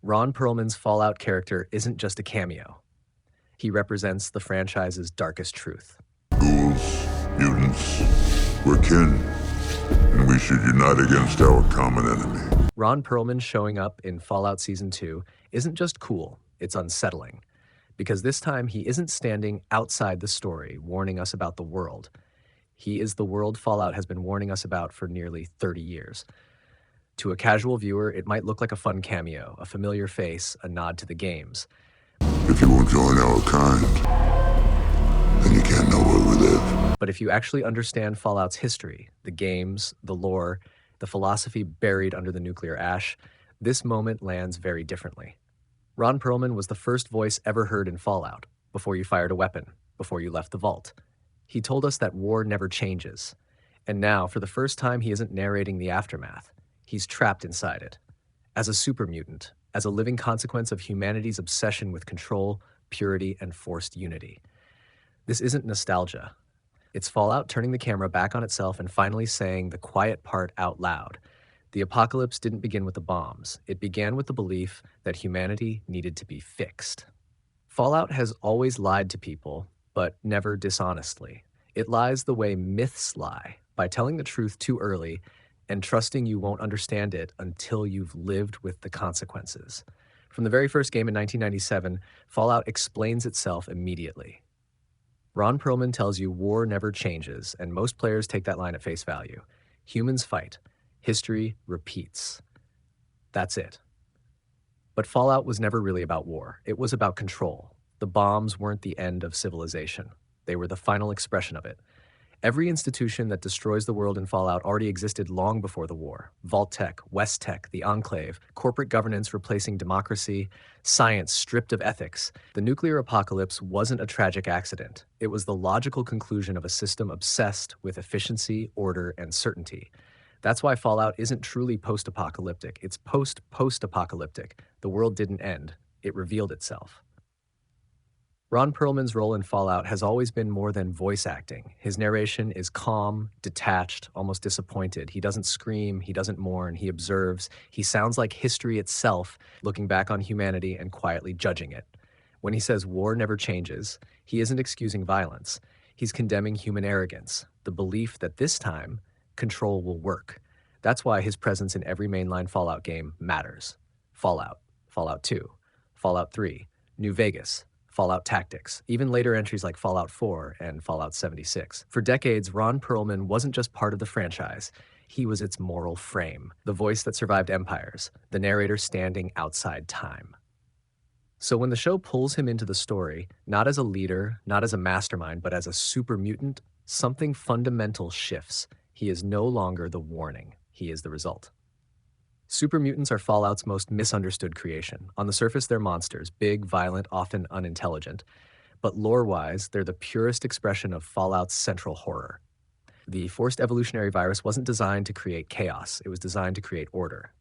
Ron Perlman's Fallout character isn't just a cameo. He represents the franchise's darkest truth. Ghouls, mutants, we're kin, and we should unite against our common enemy. Ron Perlman showing up in Fallout Season 2 isn't just cool, it's unsettling. Because this time he isn't standing outside the story, warning us about the world. He is the world Fallout has been warning us about for nearly 30 years. To a casual viewer, it might look like a fun cameo, a familiar face, a nod to the games. If you won't join our kind, then you can't know where we live. But if you actually understand Fallout's history, the games, the lore, the philosophy buried under the nuclear ash, this moment lands very differently. Ron Perlman was the first voice ever heard in Fallout, before you fired a weapon, before you left the vault. He told us that war never changes. And now, for the first time, he isn't narrating the aftermath. He's trapped inside it. As a super mutant, as a living consequence of humanity's obsession with control, purity, and forced unity. This isn't nostalgia. It's Fallout turning the camera back on itself and finally saying the quiet part out loud. The apocalypse didn't begin with the bombs. It began with the belief that humanity needed to be fixed. Fallout has always lied to people, but never dishonestly. It lies the way myths lie, by telling the truth too early and trusting you won't understand it until you've lived with the consequences. From the very first game in 1997, Fallout explains itself immediately. Ron Perlman tells you war never changes, and most players take that line at face value. Humans fight. History repeats. That's it. But Fallout was never really about war. It was about control. The bombs weren't the end of civilization. They were the final expression of it. Every institution that destroys the world in Fallout already existed long before the war. Vault-Tec, West-Tec, the Enclave, corporate governance replacing democracy, science stripped of ethics. The nuclear apocalypse wasn't a tragic accident. It was the logical conclusion of a system obsessed with efficiency, order, and certainty. That's why Fallout isn't truly post-apocalyptic. It's post-post-apocalyptic. The world didn't end. It revealed itself. Ron Perlman's role in Fallout has always been more than voice acting. His narration is calm, detached, almost disappointed. He doesn't scream, he doesn't mourn, he observes. He sounds like history itself, looking back on humanity and quietly judging it. When he says war never changes, he isn't excusing violence. He's condemning human arrogance, the belief that this time, control will work. That's why his presence in every mainline Fallout game matters. Fallout, Fallout 2, Fallout 3, New Vegas, Fallout Tactics, even later entries like Fallout 4 and Fallout 76. For decades, Ron Perlman wasn't just part of the franchise, he was its moral frame, the voice that survived empires, the narrator standing outside time. So when the show pulls him into the story, not as a leader, not as a mastermind, but as a super mutant, something fundamental shifts. He is no longer the warning, he is the result. Super mutants are Fallout's most misunderstood creation. On the surface, they're monsters, big, violent, often unintelligent. But lore-wise, they're the purest expression of Fallout's central horror. The forced evolutionary virus wasn't designed to create chaos. It was designed to create order.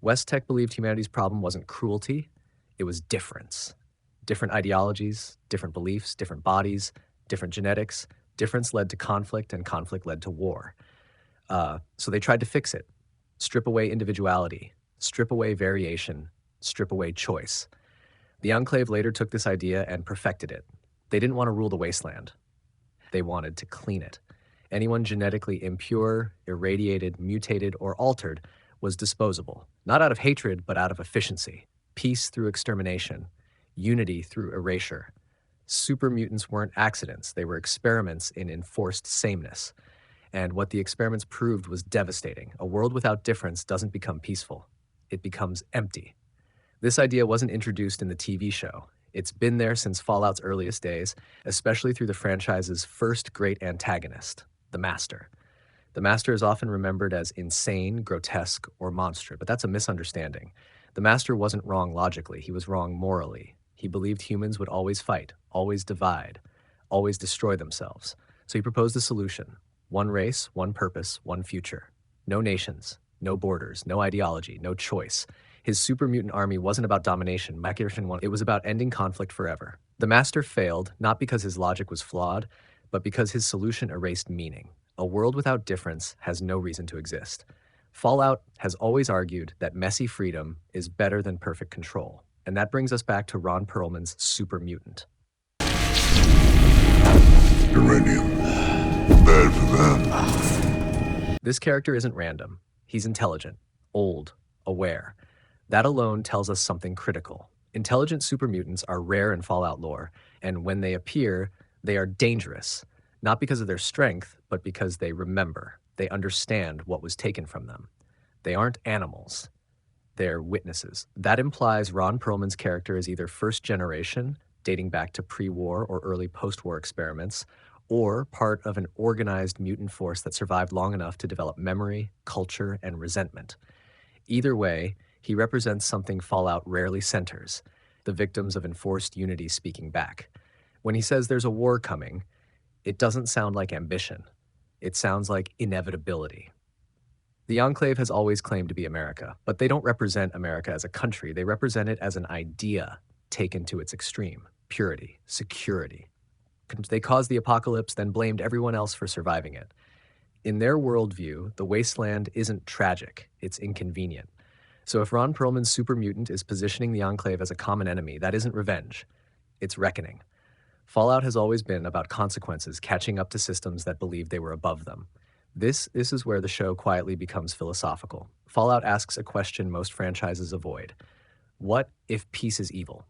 West-Tec believed humanity's problem wasn't cruelty, it was difference. Different ideologies, different beliefs, different bodies, different genetics. Difference led to conflict, and conflict led to war. So they tried to fix it. Strip away individuality, strip away variation, strip away choice. The Enclave later took this idea and perfected it. They didn't want to rule the wasteland. They wanted to clean it. Anyone genetically impure, irradiated, mutated, or altered was disposable, not out of hatred, but out of efficiency. Peace through extermination, unity through erasure. Super mutants weren't accidents. They were experiments in enforced sameness. And what the experiments proved was devastating. A world without difference doesn't become peaceful. It becomes empty. This idea wasn't introduced in the TV show. It's been there since Fallout's earliest days, especially through the franchise's first great antagonist, the Master. The Master is often remembered as insane, grotesque, or monster, but that's a misunderstanding. The Master wasn't wrong logically, he was wrong morally. He believed humans would always fight, always divide, always destroy themselves. So he proposed a solution. One race, one purpose, one future. No nations, no borders, no ideology, no choice. His super mutant army wasn't about domination. It was about ending conflict forever. The Master failed, not because his logic was flawed, but because his solution erased meaning. A world without difference has no reason to exist. Fallout has always argued that messy freedom is better than perfect control. And that brings us back to Ron Perlman's Super Mutant. Uranium. Bad for them. This character isn't random. He's intelligent, old, aware. That alone tells us something critical. Intelligent super mutants are rare in Fallout lore, and when they appear, they are dangerous, not because of their strength, but because they remember. They understand what was taken from them. They aren't animals. They're witnesses. That implies Ron Perlman's character is either first generation, dating back to pre-war or early post-war experiments, or part of an organized mutant force that survived long enough to develop memory, culture, and resentment. Either way, he represents something Fallout rarely centers, the victims of enforced unity speaking back. When he says there's a war coming, it doesn't sound like ambition. It sounds like inevitability. The Enclave has always claimed to be America, but they don't represent America as a country. They represent it as an idea taken to its extreme: purity, security. They caused the apocalypse, then blamed everyone else for surviving it. In their worldview, the wasteland isn't tragic, it's inconvenient. So if Ron Perlman's super mutant is positioning the Enclave as a common enemy, that isn't revenge, it's reckoning. Fallout has always been about consequences catching up to systems that believed they were above them. This is where the show quietly becomes philosophical. Fallout asks a question most franchises avoid. What if peace is evil?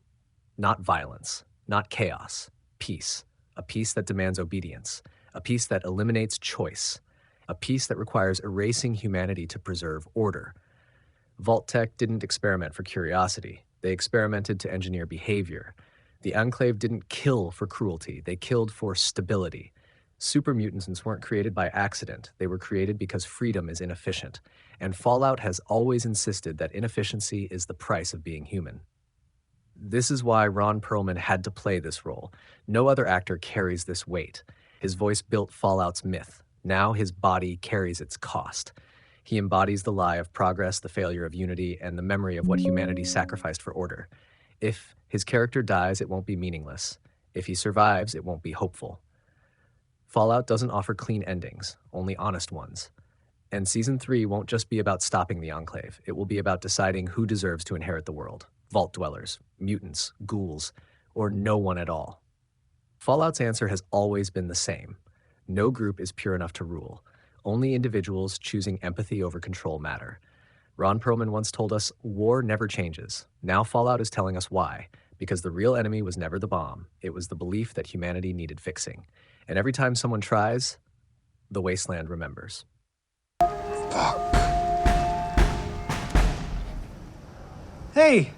Not violence, not chaos, peace. A peace that demands obedience, a peace that eliminates choice, a peace that requires erasing humanity to preserve order. Vault-Tec didn't experiment for curiosity. They experimented to engineer behavior. The Enclave didn't kill for cruelty. They killed for stability. Super mutants weren't created by accident. They were created because freedom is inefficient. And Fallout has always insisted that inefficiency is the price of being human. This is why Ron Perlman had to play this role. No other actor carries this weight. His voice built Fallout's myth. Now his body carries its cost. He embodies the lie of progress, the failure of unity, and the memory of what humanity sacrificed for order. If his character dies, it won't be meaningless. If he survives, it won't be hopeful. Fallout doesn't offer clean endings, only honest ones. And Season 3 won't just be about stopping the Enclave. It will be about deciding who deserves to inherit the world. Vault dwellers, mutants, ghouls, or no one at all. Fallout's answer has always been the same. No group is pure enough to rule. Only individuals choosing empathy over control matter. Ron Perlman once told us, war never changes. Now Fallout is telling us why. Because the real enemy was never the bomb. It was the belief that humanity needed fixing. And every time someone tries, the wasteland remembers. Hey,